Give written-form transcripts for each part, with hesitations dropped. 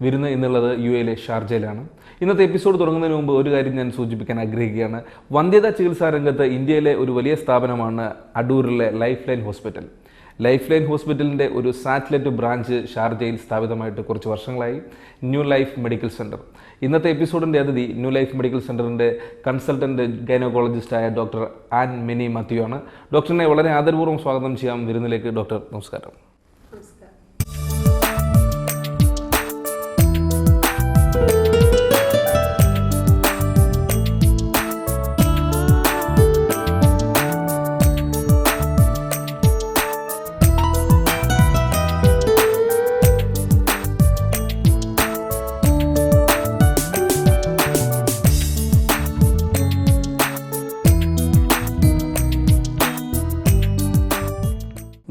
വിരുന്ന് എന്നുള്ളത് UAE ഷാർജയിലാണ്. ഇന്നത്തെ എപ്പിസോഡ് തുടങ്ങുന്നതിന് മുമ്പ് ഒരു കാര്യം ഞാൻ സൂചിപ്പിക്കാൻ ആഗ്രഹിക്കുകയാണ്. വന്ധ്യതാ ചികിത്സാ രംഗത്ത് ഇന്ത്യയിലെ ഒരു വലിയ സ്ഥാപനമാണ് അടൂരിലെ Lifeline hospital. Lifeline ഹോസ്പിറ്റലിൻ്റെ ഒരു സാറ്റലൈറ്റ് ബ്രാഞ്ച് ഷാർജയിൽ സ്ഥാപിതമായിട്ട് കുറച്ച് വർഷങ്ങളായി, ന്യൂ ലൈഫ് മെഡിക്കൽ സെൻറ്റർ. ഇന്നത്തെ എപ്പിസോഡിൻ്റെ അതിഥി ന്യൂ ലൈഫ് മെഡിക്കൽ സെൻറ്ററിൻ്റെ കൺസൾട്ടൻറ്റ് ഗൈനക്കോളജിസ്റ്റായ ഡോക്ടർ ആൻ മിനി മാത്യു ആണ്. ഡോക്ടറിനെ വളരെ ആദരപൂർവ്വം സ്വാഗതം ചെയ്യാം വിരുന്നിലേക്ക്. ഡോക്ടർ നമസ്കാരം.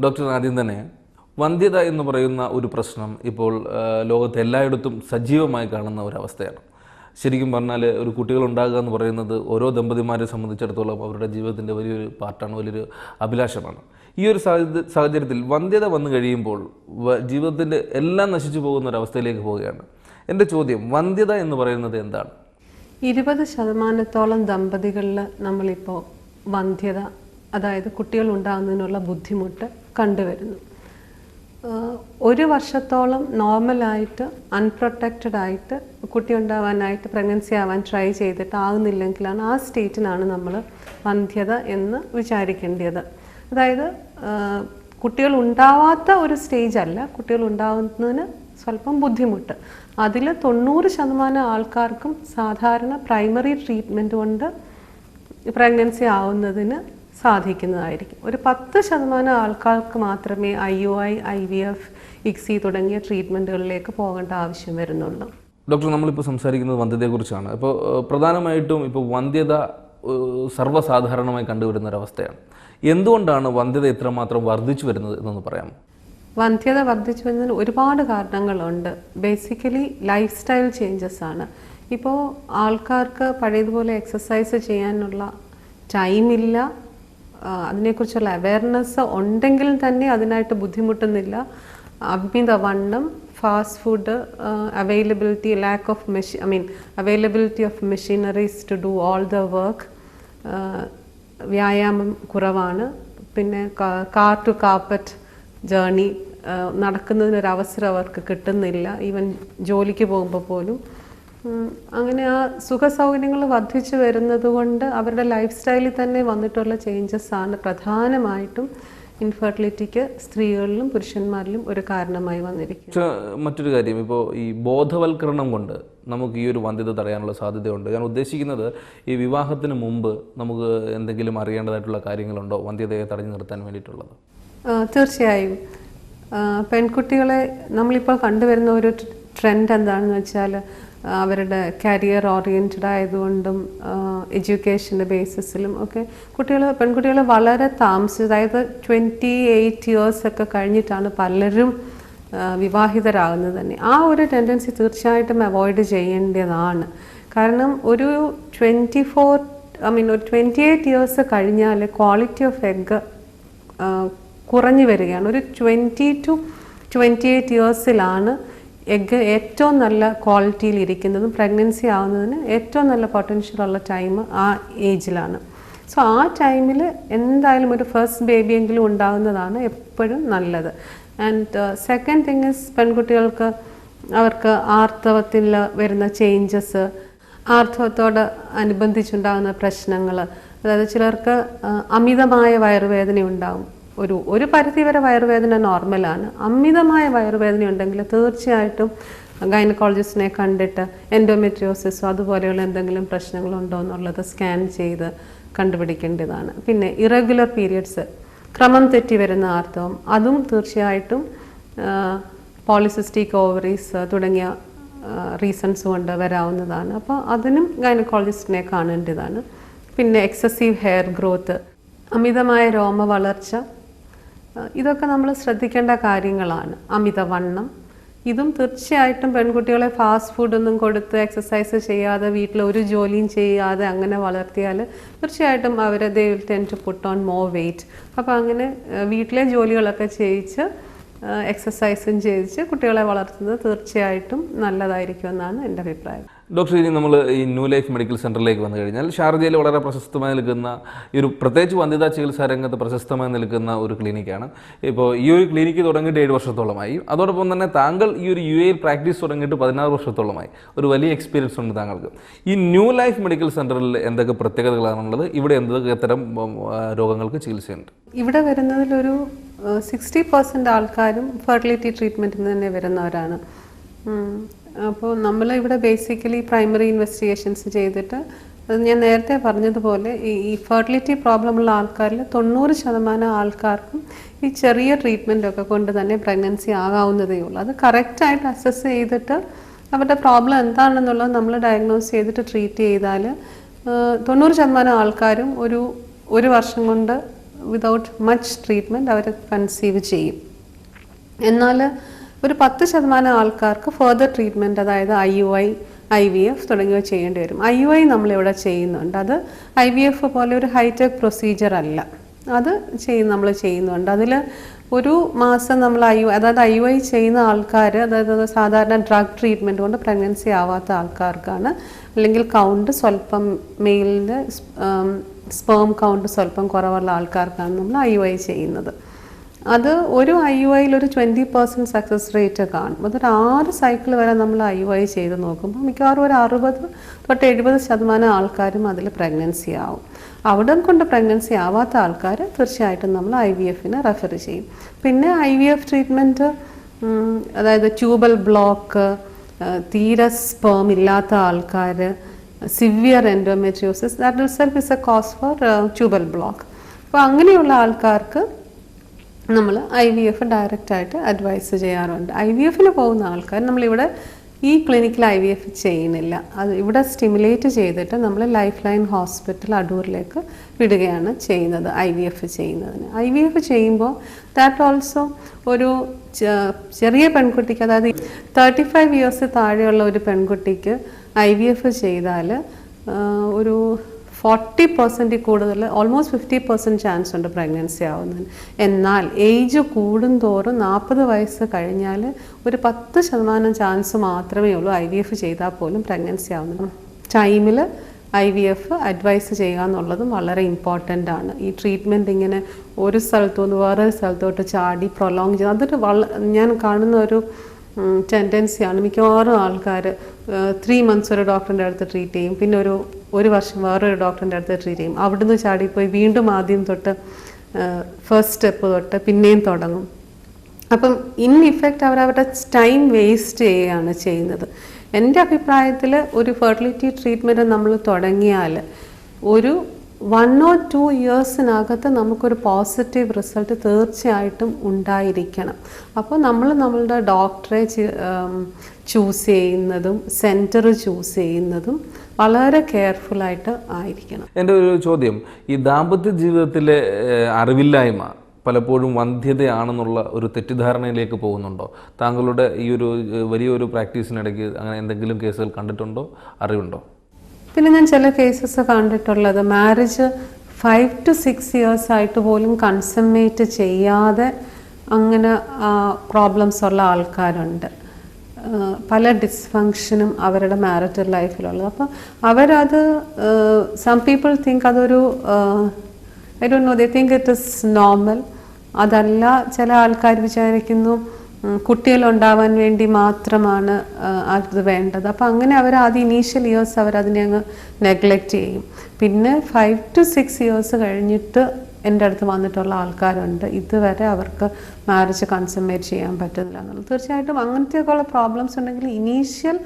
ഡോക്ടർ, ആദ്യം തന്നെ വന്ധ്യത എന്ന് പറയുന്ന ഒരു പ്രശ്നം ഇപ്പോൾ ലോകത്ത് എല്ലായിടത്തും സജീവമായി കാണുന്ന ഒരവസ്ഥയാണ്. ശരിക്കും പറഞ്ഞാൽ ഒരു കുട്ടികളുണ്ടാകുക എന്ന് പറയുന്നത് ഓരോ ദമ്പതിമാരെ സംബന്ധിച്ചിടത്തോളം അവരുടെ ജീവിതത്തിൻ്റെ വലിയൊരു പാർട്ടാണ്, വലിയൊരു അഭിലാഷമാണ്. ഈ ഒരു സാഹചര്യത്തിൽ വന്ധ്യത വന്നു കഴിയുമ്പോൾ ജീവിതത്തിൻ്റെ എല്ലാം നശിച്ചു പോകുന്ന ഒരവസ്ഥയിലേക്ക് പോവുകയാണ്. എൻ്റെ ചോദ്യം, വന്ധ്യത എന്ന് പറയുന്നത് എന്താണ്? 20% ദമ്പതികളിൽ നമ്മളിപ്പോൾ വന്ധ്യത, അതായത് കുട്ടികൾ ഉണ്ടാകുന്നതിനുള്ള ബുദ്ധിമുട്ട് കണ്ടുവരുന്നു. 1 വർഷത്തോളം നോർമലായിട്ട് അൺപ്രൊട്ടക്റ്റഡ് ആയിട്ട് കുട്ടി ഉണ്ടാവാനായിട്ട് പ്രഗ്നൻസി ആവാൻ ട്രൈ ചെയ്തിട്ട് ആകുന്നില്ലെങ്കിലാണ് ആ സ്റ്റേറ്റിനാണ് നമ്മൾ വന്ധ്യത എന്ന് വിചാരിക്കേണ്ടത്. അതായത് കുട്ടികൾ ഉണ്ടാവാത്ത ഒരു സ്റ്റേജ് അല്ല, കുട്ടികൾ ഉണ്ടാകുന്നതിന് സ്വല്പം ബുദ്ധിമുട്ട്. അതിൽ 90% ആൾക്കാർക്കും സാധാരണ പ്രൈമറി ട്രീറ്റ്മെൻറ്റ് കൊണ്ട് പ്രഗ്നൻസി ആവുന്നതിന് സാധിക്കുന്നതായിരിക്കും. ഒരു 10% ആൾക്കാർക്ക് മാത്രമേ IUI, IVF, ICSI തുടങ്ങിയ ട്രീറ്റ്മെൻറ്റുകളിലേക്ക് പോകേണ്ട ആവശ്യം വരുന്നുള്ളൂ. ഡോക്ടർ, നമ്മളിപ്പോൾ സംസാരിക്കുന്നത് വന്ധ്യതയെക്കുറിച്ചാണ്. ഇപ്പോൾ പ്രധാനമായിട്ടും ഇപ്പോൾ വന്ധ്യത സർവ്വസാധാരണമായി കണ്ടുവരുന്ന ഒരവസ്ഥയാണ്. എന്തുകൊണ്ടാണ് വന്ധ്യത ഇത്രമാത്രം വർദ്ധിച്ചു വരുന്നത് എന്നൊന്ന് പറയാമോ? വന്ധ്യത വർദ്ധിച്ചു വരുന്നതിന് ഒരുപാട് കാരണങ്ങളുണ്ട്. ബേസിക്കലി ലൈഫ് സ്റ്റൈൽ ചേഞ്ചസ് ആണ്. ഇപ്പോൾ ആൾക്കാർക്ക് പഴയതുപോലെ എക്സസൈസ് ചെയ്യാനുള്ള ടൈമില്ല, അതിനെക്കുറിച്ചുള്ള അവയർനെസ് ഉണ്ടെങ്കിൽ തന്നെ അതിനായിട്ട് ബുദ്ധിമുട്ടുന്നില്ല. അമിതവണ്ണം, fast food, availability, availability of machineries to do all the work, വ്യായാമം കുറവാണ്. പിന്നെ കാർ ടു കാർപ്പറ്റ് ജേർണി നടക്കുന്നതിനൊരവസരം അവർക്ക് കിട്ടുന്നില്ല, ഈവൻ ജോലിക്ക് പോകുമ്പോൾ പോലും. അങ്ങനെ ആ സുഖ സൗകര്യങ്ങൾ വർദ്ധിച്ചു വരുന്നത് കൊണ്ട് അവരുടെ ലൈഫ് സ്റ്റൈലിൽ തന്നെ വന്നിട്ടുള്ള ചേഞ്ചസ് ആണ് പ്രധാനമായിട്ടും ഇൻഫെർട്ടിലിറ്റിക്ക് സ്ത്രീകളിലും പുരുഷന്മാരിലും ഒരു കാരണമായി വന്നിരിക്കുന്നത്. മറ്റൊരു കാര്യം, ഇപ്പോൾ ഈ ബോധവൽക്കരണം കൊണ്ട് നമുക്ക് ഈ ഒരു വന്ധ്യത തടയാനുള്ള സാധ്യതയുണ്ട്. ഞാൻ ഉദ്ദേശിക്കുന്നത്, ഈ വിവാഹത്തിന് മുമ്പ് നമുക്ക് എന്തെങ്കിലും അറിയേണ്ടതായിട്ടുള്ള കാര്യങ്ങളുണ്ടോ വന്ധ്യതയെ തടഞ്ഞു നിർത്താൻ വേണ്ടിയിട്ടുള്ളത്? തീർച്ചയായും. പെൺകുട്ടികളെ നമ്മളിപ്പോൾ കണ്ടുവരുന്ന ഒരു ട്രെൻഡ് എന്താണെന്ന് വെച്ചാൽ, അവരുടെ കരിയർ ഓറിയൻറ്റഡ് ആയതുകൊണ്ടും എഡ്യൂക്കേഷൻ്റെ ബേസിസിലും ഒക്കെ പെൺകുട്ടികൾ വളരെ താമസിച്ച്, അതായത് 28 years ഒക്കെ കഴിഞ്ഞിട്ടാണ് പലരും വിവാഹിതരാകുന്നത് തന്നെ. ആ ഒരു ടെൻഡൻസി തീർച്ചയായിട്ടും അവോയ്ഡ് ചെയ്യേണ്ടതാണ്. കാരണം ഒരു 28 years കഴിഞ്ഞാൽ ക്വാളിറ്റി ഓഫ് എഗ് കുറഞ്ഞു വരികയാണ്. ഒരു 20 to 28 yearsലാണ് എഗ്ഗ് ഏറ്റവും നല്ല ക്വാളിറ്റിയിൽ ഇരിക്കുന്നതും പ്രഗ്നൻസി ആവുന്നതിന് ഏറ്റവും നല്ല പൊട്ടൻഷ്യലുള്ള ടൈം ആ ഏജിലാണ്. സോ ആ ടൈമിൽ എന്തായാലും ഒരു ഫസ്റ്റ് ബേബിയെങ്കിലും ഉണ്ടാകുന്നതാണ് എപ്പോഴും നല്ലത്. ആൻഡ് സെക്കൻഡ് തിങ് ഇസ്, പെൺകുട്ടികൾക്ക് അവർക്ക് ആർത്തവത്തിൽ വരുന്ന ചേഞ്ചസ്, ആർത്തവത്തോട് അനുബന്ധിച്ചുണ്ടാകുന്ന പ്രശ്നങ്ങൾ, അതായത് ചിലർക്ക് അമിതമായ വയറുവേദന ഉണ്ടാകും. ഒരു പരിധിവരെ വയറുവേദന നോർമലാണ്. അമിതമായ വയറുവേദന ഉണ്ടെങ്കിൽ തീർച്ചയായിട്ടും ഗൈനക്കോളജിസ്റ്റിനെ കണ്ടിട്ട് എൻഡോമെട്രിയോസിസോ അതുപോലെയുള്ള എന്തെങ്കിലും പ്രശ്നങ്ങളുണ്ടോ എന്നുള്ളത് സ്കാൻ ചെയ്ത് കണ്ടുപിടിക്കേണ്ടതാണ്. പിന്നെ ഇറഗുലർ പീരിയഡ്സ്, ക്രമം തെറ്റി വരുന്ന ആർത്തവം, അതും തീർച്ചയായിട്ടും പോളിസിസ്റ്റിക് ഓവറീസ് തുടങ്ങിയ റീസൺസ് കൊണ്ട് വരാവുന്നതാണ്. അപ്പോൾ അതിനും ഗൈനക്കോളജിസ്റ്റിനെ കാണേണ്ടതാണ്. പിന്നെ എക്സസീവ് ഹെയർ ഗ്രോത്ത്, അമിതമായ രോമ വളർച്ച, ഇതൊക്കെ നമ്മൾ ശ്രദ്ധിക്കേണ്ട കാര്യങ്ങളാണ്. അമിതവണ്ണം, ഇതും തീർച്ചയായിട്ടും പെൺകുട്ടികളെ ഫാസ്റ്റ് ഫുഡൊന്നും കൊടുത്ത് എക്സസൈസ് ചെയ്യാതെ വീട്ടിൽ ഒരു ജോലിയും ചെയ്യാതെ അങ്ങനെ വളർത്തിയാൽ തീർച്ചയായിട്ടും they will tend to put on more weight. അപ്പോൾ അങ്ങനെ വീട്ടിലെ ജോലികളൊക്കെ ചെയ്യിച്ച് എക്സസൈസും ചെയ്യിച്ച് കുട്ടികളെ വളർത്തുന്നത് തീർച്ചയായിട്ടും നല്ലതായിരിക്കുമെന്നാണ് എൻ്റെ അഭിപ്രായം. ഡോക്ടർ, ഇനി നമ്മൾ ഈ ന്യൂ ലൈഫ് മെഡിക്കൽ സെൻ്ററിലേക്ക് വന്നു കഴിഞ്ഞാൽ ഷാർജയിൽ വളരെ പ്രശസ്തമായി നിൽക്കുന്ന ഈ ഒരു പ്രത്യേകിച്ച് വന്ധ്യതാ ചികിത്സാ രംഗത്ത് പ്രശസ്തമായി നിൽക്കുന്ന ഒരു ക്ലിനിക്കാണ്. ഇപ്പോൾ ഈ ഒരു ക്ലിനിക്ക് തുടങ്ങിയിട്ട് 7 വർഷത്തോളമായി. അതോടൊപ്പം തന്നെ താങ്കൾ ഈ ഒരു UAE പ്രാക്ടീസ് തുടങ്ങിയിട്ട് 16 വർഷത്തോളമായി. ഒരു വലിയ എക്സ്പീരിയൻസ് ഉണ്ട് താങ്കൾക്ക്. ഈ ന്യൂ ലൈഫ് മെഡിക്കൽ സെൻ്ററിൽ എന്തൊക്കെ പ്രത്യേകതകളാണുള്ളത്? ഇവിടെ എന്തൊക്കെ തരം രോഗങ്ങൾക്ക് ചികിത്സയുണ്ട്? ഇവിടെ വരുന്നതിലൊരു 60% ആൾക്കാരും ഫെർട്ടിലിറ്റി ട്രീറ്റ്മെൻറ്റിൽ തന്നെ വരുന്നവരാണ്. അപ്പോൾ നമ്മൾ ഇവിടെ ബേസിക്കലി പ്രൈമറി ഇൻവെസ്റ്റിഗേഷൻസ് ചെയ്തിട്ട്, അത് ഞാൻ നേരത്തെ പറഞ്ഞതുപോലെ ഈ ഫെർട്ടിലിറ്റി പ്രോബ്ലം ഉള്ള ആൾക്കാരിൽ 90% ആൾക്കാർക്കും ഈ ചെറിയ ട്രീറ്റ്മെൻറ്റൊക്കെ കൊണ്ട് തന്നെ പ്രഗ്നൻസി ആകാവുന്നതേ ഉള്ളൂ. അത് കറക്റ്റായിട്ട് അസസ് ചെയ്തിട്ട് അവരുടെ പ്രോബ്ലം എന്താണെന്നുള്ളത് നമ്മൾ ഡയഗ്നോസ് ചെയ്തിട്ട് ട്രീറ്റ് ചെയ്താൽ 90% ആൾക്കാരും ഒരു വർഷം കൊണ്ട് വിതൗട്ട് മച്ച് ട്രീറ്റ്മെൻറ്റ് അവർ കൺസീവ് ചെയ്യും. എന്നാൽ ഒരു 10% ആൾക്കാർക്ക് ഫർദർ ട്രീറ്റ്മെൻറ്റ്, അതായത് IUI, IVF തുടങ്ങിയവ ചെയ്യേണ്ടി വരും. IUI നമ്മളിവിടെ ചെയ്യുന്നുണ്ട്. അത് IVF പോലെ ഒരു ഹൈടെക് പ്രൊസീജിയർ അല്ല, അത് നമ്മൾ ചെയ്യുന്നുണ്ട്. അതിൽ ഒരു മാസം നമ്മൾ അതായത് IUI ചെയ്യുന്ന ആൾക്കാർ, അതായത് സാധാരണ ഡ്രഗ് ട്രീറ്റ്മെൻറ്റ് കൊണ്ട് പ്രഗ്നൻസി ആവാത്ത ആൾക്കാർക്കാണ്, അല്ലെങ്കിൽ കൗണ്ട് സ്വല്പം മെയിലിൻ്റെ സ്പേം കൗണ്ട് സ്വല്പം കുറവുള്ള ആൾക്കാർക്കാണ് നമ്മൾ IUI ചെയ്യുന്നത്. അത് ഒരു IUIയിൽ ഒരു 20% സക്സസ് റേറ്റ് കാണും. അതൊരു 6 സൈക്കിൾ വരെ നമ്മൾ IUI ചെയ്ത് നോക്കുമ്പോൾ മിക്കവാറും ഒരു 60 തൊട്ട് 70% ആൾക്കാരും അതിൽ പ്രഗ്നൻസി ആവും. അവിടെ കൊണ്ട് പ്രഗ്നൻസി ആവാത്ത ആൾക്കാർ തീർച്ചയായിട്ടും നമ്മൾ IVFന് റെഫർ ചെയ്യും. പിന്നെ IVF ട്രീറ്റ്മെൻറ്റ്, അതായത് ട്യൂബൽ ബ്ലോക്ക്, തീരെ സ്പേം ഇല്ലാത്ത ആൾക്കാർ, severe endometriosis, that itself is a cause for tubal block. അപ്പോൾ അങ്ങനെയുള്ള ആൾക്കാർക്ക് നമ്മൾ IVF ഡയറക്റ്റായിട്ട് അഡ്വൈസ് ചെയ്യാറുണ്ട്. IVFന് പോകുന്ന ആൾക്കാർ നമ്മളിവിടെ ഈ ക്ലിനിക്കിൽ IVF ചെയ്യുന്നില്ല. അത് ഇവിടെ സ്റ്റിമുലേറ്റ് ചെയ്തിട്ട് നമ്മൾ ലൈഫ് ലൈൻ ഹോസ്പിറ്റൽ അടൂരിലേക്ക് വിടുകയാണ് ചെയ്യുന്നത് IVF ചെയ്യുന്നതിന്. IVF ചെയ്യുമ്പോൾ ദാറ്റ് ഓൾസോ ഒരു ചെറിയ പെൺകുട്ടിക്ക്, അതായത് 35 ഇയേഴ്സ് താഴെയുള്ള ഒരു പെൺകുട്ടിക്ക് IVF ചെയ്താൽ ഒരു 40% കൂടുതൽ, ഓൾമോസ്റ്റ് 50% ചാൻസ് ഉണ്ട് പ്രഗ്നൻസി ആവുന്നതിന്. എന്നാൽ ഏജ് കൂടുന്തോറും 40 വയസ്സ് കഴിഞ്ഞാൽ ഒരു 10% ചാൻസ് മാത്രമേ ഉള്ളൂ IVF ചെയ്താൽ പോലും പ്രഗ്നൻസി ആവുന്നത്. ടൈമിൽ IVF അഡ്വൈസ് ചെയ്യുക എന്നുള്ളതും വളരെ ഇമ്പോർട്ടൻ്റ് ആണ്. ഈ ട്രീറ്റ്മെൻറ്റ് ഇങ്ങനെ ഒരു സ്ഥലത്തുനിന്ന് വേറൊരു സ്ഥലത്തോട്ട് ചാടി പ്രൊലോങ് ചെയ്യുക, അതൊരു ഞാൻ കാണുന്ന ഒരു ടെൻഡൻസിയാണ്. മിക്കവാറും ആൾക്കാർ 3 months ഒരു ഡോക്ടറിൻ്റെ അടുത്ത് ട്രീറ്റ് ചെയ്യും, പിന്നെ ഒരു വർഷം വേറൊരു ഡോക്ടറിൻ്റെ അടുത്ത് ട്രീറ്റ് ചെയ്യും, അവിടുന്ന് ചാടിപ്പോയി വീണ്ടും ആദ്യം തൊട്ട് ഫസ്റ്റ് സ്റ്റെപ്പ് തൊട്ട് പിന്നെയും തുടങ്ങും. അപ്പം ഇൻ ഇഫക്റ്റ് അവരവരുടെ ടൈം വേസ്റ്റ് ചെയ്യുകയാണ് ചെയ്യുന്നത്. എൻ്റെ അഭിപ്രായത്തിൽ ഒരു ഫെർട്ടിലിറ്റി ട്രീറ്റ്മെൻറ്റ് നമ്മൾ തുടങ്ങിയാൽ ഒരു 1 or 2 ഇയേഴ്സിനകത്ത് നമുക്കൊരു പോസിറ്റീവ് റിസൾട്ട് തീർച്ചയായിട്ടും ഉണ്ടായിരിക്കണം. അപ്പോൾ നമ്മളുടെ ഡോക്ടറെ ചൂസ് ചെയ്യുന്നതും സെൻറ്റർ ചൂസ് ചെയ്യുന്നതും വളരെ കെയർഫുള്ളായിട്ട് ആയിരിക്കണം. എൻ്റെ ഒരു ചോദ്യം, ഈ ദാമ്പത്യ ജീവിതത്തിലെ അറിവില്ലായ്മ പലപ്പോഴും വന്ധ്യതയാണെന്നുള്ള ഒരു തെറ്റിദ്ധാരണയിലേക്ക് പോകുന്നുണ്ടോ? താങ്കളുടെ ഈ ഒരു വലിയൊരു പ്രാക്ടീസിനിടയ്ക്ക് അങ്ങനെ എന്തെങ്കിലും കേസുകൾ കണ്ടിട്ടുണ്ടോ, അറിവുണ്ടോ? പിന്നെ ഞാൻ ചില കേസസ് കണ്ടിട്ടുള്ളത്, മാരേജ് 5 to 6 ഇയേഴ്സ് ആയിട്ട് പോലും കൺസമ്മേറ്റ് ചെയ്യാതെ അങ്ങനെ പ്രോബ്ലംസ് ഉള്ള ആൾക്കാരുണ്ട്. പല ഡിസ്ഫങ്ഷനും അവരുടെ മാരിറ്റൽ ലൈഫിലുള്ളത്. അപ്പോൾ അവരത് സം പീപ്പിൾ തിങ്ക് അതൊരു I don't know, they think it is normal. അതല്ല, ചില ആൾക്കാർ വിചാരിക്കുന്നു കുട്ടികളുണ്ടാവാൻ വേണ്ടി മാത്രമാണ് അത് വേണ്ടത്. അപ്പോൾ അങ്ങനെ അവർ ആദ്യം ഇനീഷ്യൽ ഇയേഴ്സ് അവരതിനെ അങ്ങ് നെഗ്ലക്റ്റ് ചെയ്യും. പിന്നെ 5 to 6 ഇയേഴ്സ് കഴിഞ്ഞിട്ട് എൻ്റെ അടുത്ത് വന്നിട്ടുള്ള ആൾക്കാരുണ്ട്, ഇതുവരെ അവർക്ക് മാരേജ് കൺസമ്മേറ്റ് ചെയ്യാൻ പറ്റുന്നില്ല എന്നുള്ളത്. തീർച്ചയായിട്ടും അങ്ങനത്തെയൊക്കെയുള്ള പ്രോബ്ലംസ് ഉണ്ടെങ്കിൽ ഇനീഷ്യൽ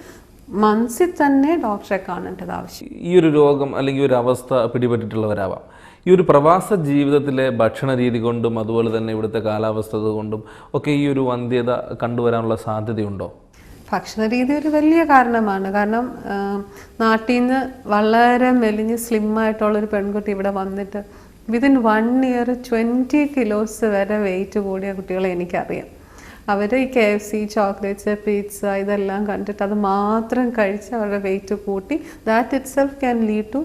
മന്ത്സിൽ തന്നെ ഡോക്ടറെ കാണേണ്ടത് ആവശ്യം. ഈ ഒരു രോഗം അല്ലെങ്കിൽ ഒരു അവസ്ഥ പിടിപെട്ടിട്ടുള്ളവരാവാം. ഈ ഒരു പ്രവാസ ജീവിതത്തിലെ ഭക്ഷണ രീതി കൊണ്ടും അതുപോലെ തന്നെ ഇവിടുത്തെ കാലാവസ്ഥ കൊണ്ടും ഒക്കെ ഈ ഒരു വന്ധ്യത കണ്ടുവരാനുള്ള സാധ്യതയുണ്ടോ? ഭക്ഷണ രീതി ഒരു വലിയ കാരണമാണ്. കാരണം നാട്ടിൽ നിന്ന് വളരെ മെലിഞ്ഞ് സ്ലിമ്മായിട്ടുള്ളൊരു പെൺകുട്ടി ഇവിടെ വന്നിട്ട് വിതിൻ 1 ഇയർ 20 kilos വരെ വെയിറ്റ് കൂടിയ കുട്ടികളെ എനിക്കറിയാം. അവർ ഈ KFC, ചോക്ലേറ്റ്സ്, പിസ്സ ഇതെല്ലാം കണ്ടിട്ട് അത് മാത്രം കഴിച്ച് അവരുടെ വെയിറ്റ് കൂട്ടി. That itself can lead to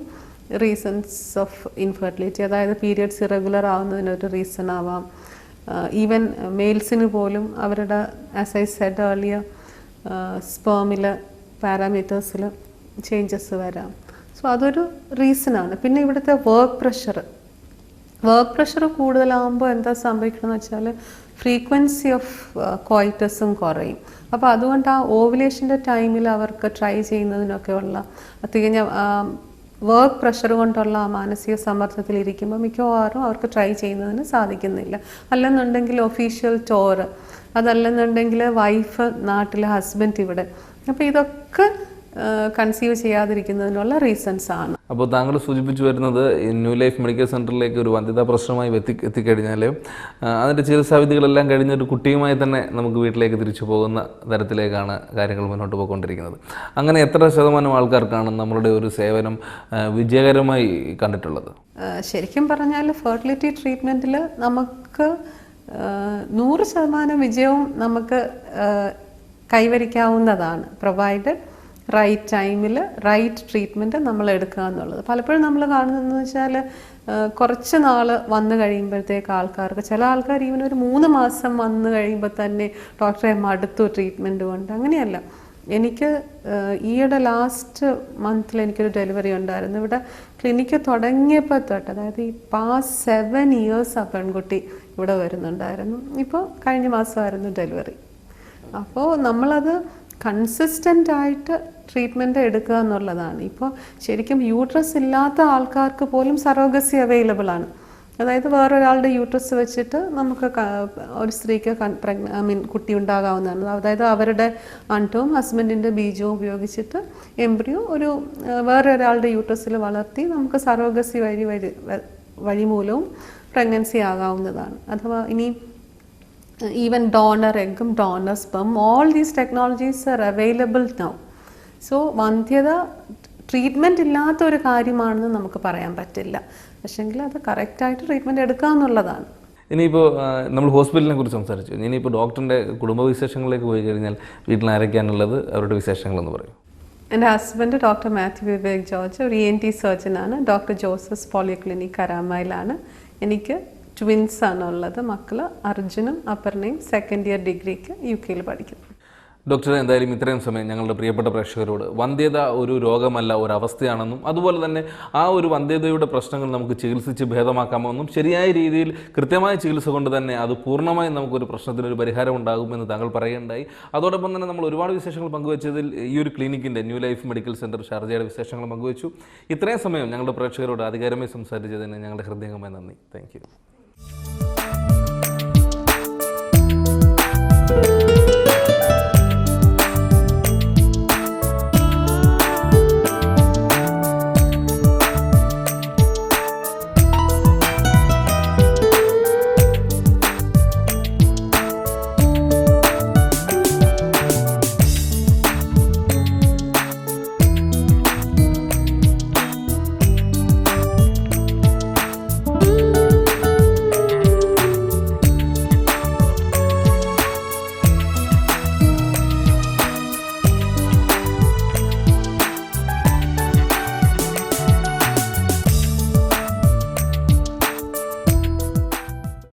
reasons of infertility. അതായത് പീരിയഡ്സ് ഇറഗുലർ ആവുന്നതിനൊരു റീസൺ ആവാം, ഈവൻ മെയിൽസിന് പോലും അവരുടെ ആസ് ഐ സെഡ് ഏർലിയർ സ്പേമിൽ പാരാമീറ്റേഴ്സിൽ ചേഞ്ചസ് വരാം. സോ അതൊരു റീസണാണ്. പിന്നെ ഇവിടുത്തെ വർക്ക് പ്രഷർ കൂടുതലാകുമ്പോൾ എന്താ സംഭവിക്കണമെന്ന് വെച്ചാൽ ഫ്രീക്വൻസി ഓഫ് കോയിറ്റസും കുറയും. അപ്പോൾ അതുകൊണ്ട് ആ ഓവുലേഷൻ്റെ ടൈമിൽ അവർക്ക് ട്രൈ ചെയ്യുന്നതിനൊക്കെ ഉള്ള തികഞ്ഞ വർക്ക് പ്രഷർ കൊണ്ടുള്ള ആ മാനസിക സമ്മർദ്ദത്തിലിരിക്കുമ്പോൾ മിക്കവാറും അവർക്ക് ട്രൈ ചെയ്യുന്നതിന് സാധിക്കുന്നില്ല. അല്ലെന്നുണ്ടെങ്കിൽ ഒഫീഷ്യൽ ടൂർ, അതല്ലെന്നുണ്ടെങ്കിൽ വൈഫ് നാട്ടിൽ, ഹസ്ബൻഡ് ഇവിടെ. അപ്പോൾ ഇതൊക്കെ കൺസീവ് ചെയ്യാതിരിക്കുന്നതിനുള്ള റീസൺസ് ആണ്. അപ്പോൾ താങ്കൾ സൂചിപ്പിച്ചു വരുന്നത് ന്യൂ ലൈഫ് മെഡിക്കൽ സെൻ്ററിലേക്ക് ഒരു വന്ധ്യതാ പ്രശ്നമായി എത്തിക്കഴിഞ്ഞാൽ അതിൻ്റെ ചികിത്സാവിധികളെല്ലാം കഴിഞ്ഞ ഒരു കുട്ടിയുമായി തന്നെ നമുക്ക് വീട്ടിലേക്ക് തിരിച്ചു പോകുന്ന തരത്തിലേക്കാണ് കാര്യങ്ങൾ മുന്നോട്ട് പോയിക്കൊണ്ടിരിക്കുന്നത്. അങ്ങനെ എത്ര ശതമാനം ആൾക്കാർക്കാണ് നമ്മളുടെ ഒരു സേവനം വിജയകരമായി കണ്ടിട്ടുള്ളത്? ശരിക്കും പറഞ്ഞാൽ ഫെർട്ടിലിറ്റി ട്രീറ്റ്മെൻറ്റിൽ നമുക്ക് 100% വിജയവും നമുക്ക് കൈവരിക്കാവുന്നതാണ്, പ്രൊവൈഡഡ് റൈറ്റ് ടൈമിൽ റൈറ്റ് ട്രീറ്റ്മെൻറ്റ് നമ്മൾ എടുക്കുക എന്നുള്ളത്. പലപ്പോഴും നമ്മൾ കാണുന്നതെന്ന് വെച്ചാൽ കുറച്ച് നാൾ വന്നു കഴിയുമ്പോഴത്തേക്ക് ആൾക്കാർക്ക്, ചില ആൾക്കാർ ഈവൻ ഒരു 3 മാസം വന്നു കഴിയുമ്പോൾ തന്നെ ഡോക്ടറെ മടുത്തു ട്രീറ്റ്മെൻറ്റ് കൊണ്ട്. അങ്ങനെയല്ല. എനിക്ക് ഈയിടെ ലാസ്റ്റ് മന്തിൽ എനിക്കൊരു ഡെലിവറി ഉണ്ടായിരുന്നു. ഇവിടെ ക്ലിനിക്ക് തുടങ്ങിയപ്പോൾ തൊട്ട്, അതായത് ഈ പാസ്റ്റ് 7 years ആ പെൺകുട്ടി ഇവിടെ വരുന്നുണ്ടായിരുന്നു. ഇപ്പോൾ കഴിഞ്ഞ മാസമായിരുന്നു ഡെലിവറി. അപ്പോൾ നമ്മളത് കൺസിസ്റ്റൻ്റ് ആയിട്ട് ട്രീറ്റ്മെൻറ്റ് എടുക്കുക എന്നുള്ളതാണ്. ഇപ്പോൾ ശരിക്കും യൂട്രസ് ഇല്ലാത്ത ആൾക്കാർക്ക് പോലും സറോഗസി അവൈലബിൾ ആണ്. അതായത് വേറൊരാളുടെ യൂട്രസ് വെച്ചിട്ട് നമുക്ക് ഒരു സ്ത്രീക്ക് കുട്ടി ഉണ്ടാകാവുന്നതാണ്. അതായത് അവരുടെ അണ്ടവും ഹസ്ബൻഡിൻ്റെ ബീജവും ഉപയോഗിച്ചിട്ട് എംബ്രിയോ ഒരു വേറൊരാളുടെ യൂട്രസിൽ വളർത്തി നമുക്ക് സറോഗസി വഴി മൂലവും പ്രഗ്നൻസി ആകാവുന്നതാണ്. അഥവാ ഇനി even donor egg, donor sperm, all these technologies are available now. So വന്ധ്യത ട്രീറ്റ്മെൻറ്റ് ഇല്ലാത്ത ഒരു കാര്യമാണെന്ന് നമുക്ക് പറയാൻ പറ്റില്ല. പക്ഷേങ്കിൽ അത് കറക്റ്റായിട്ട് ട്രീറ്റ്മെൻറ്റ് എടുക്കുക എന്നുള്ളതാണ്. ഇനിയിപ്പോൾ നമ്മൾ ഹോസ്പിറ്റലിനെ കുറിച്ച് സംസാരിച്ചു. ഇനിയിപ്പോൾ ഡോക്ടറിൻ്റെ കുടുംബവിശേഷങ്ങളിലേക്ക് പോയി കഴിഞ്ഞാൽ വീട്ടിൽ ആരൊക്കെയാണുള്ളത്, അവരുടെ വിശേഷങ്ങളെന്ന് പറയും. എൻ്റെ ഹസ്ബൻഡ് ഡോക്ടർ മാത്യു വിവേക് ജോർജ്, ഒരു ENT സർജനാണ്. ഡോക്ടർ ജോസഫ് പോളിക്ലിനിക് കരാമയിലാണ്. എനിക്ക് ട്വിൻസ് ആണുള്ളത്. മക്കൾ അർജുനും അപർണയും 2nd year ഡിഗ്രിക്ക് UK പഠിക്കുന്നു. ഡോക്ടർ, എന്തായാലും ഇത്രയും സമയം ഞങ്ങളുടെ പ്രിയപ്പെട്ട പ്രേക്ഷകരോട് വന്ധ്യത ഒരു രോഗമല്ല, ഒരു അവസ്ഥയാണെന്നും അതുപോലെ തന്നെ ആ ഒരു വന്ധ്യതയുടെ പ്രശ്നങ്ങൾ നമുക്ക് ചികിത്സിച്ച് ഭേദമാക്കാമെന്നും ശരിയായ രീതിയിൽ കൃത്യമായ ചികിത്സ കൊണ്ട് തന്നെ അത് പൂർണ്ണമായും നമുക്കൊരു പ്രശ്നത്തിനൊരു പരിഹാരം ഉണ്ടാകുമെന്ന് താങ്കൾ പറയുകയുണ്ടായി. അതോടൊപ്പം തന്നെ നമ്മൾ ഒരുപാട് വിശേഷങ്ങൾ പങ്കുവച്ചതിൽ ഈ ഒരു ക്ലിനിക്കിൻ്റെ ന്യൂ ലൈഫ് മെഡിക്കൽ സെൻറ്റർ ഷാർജയുടെ വിശേഷങ്ങൾ പങ്കുവച്ചു. ഇത്രയും സമയം ഞങ്ങളുടെ പ്രേക്ഷകരോട് അധികാരമായി സംസാരിച്ചതിന് ഞങ്ങളുടെ ഹൃദയംഗമായ നന്ദി. Thank you.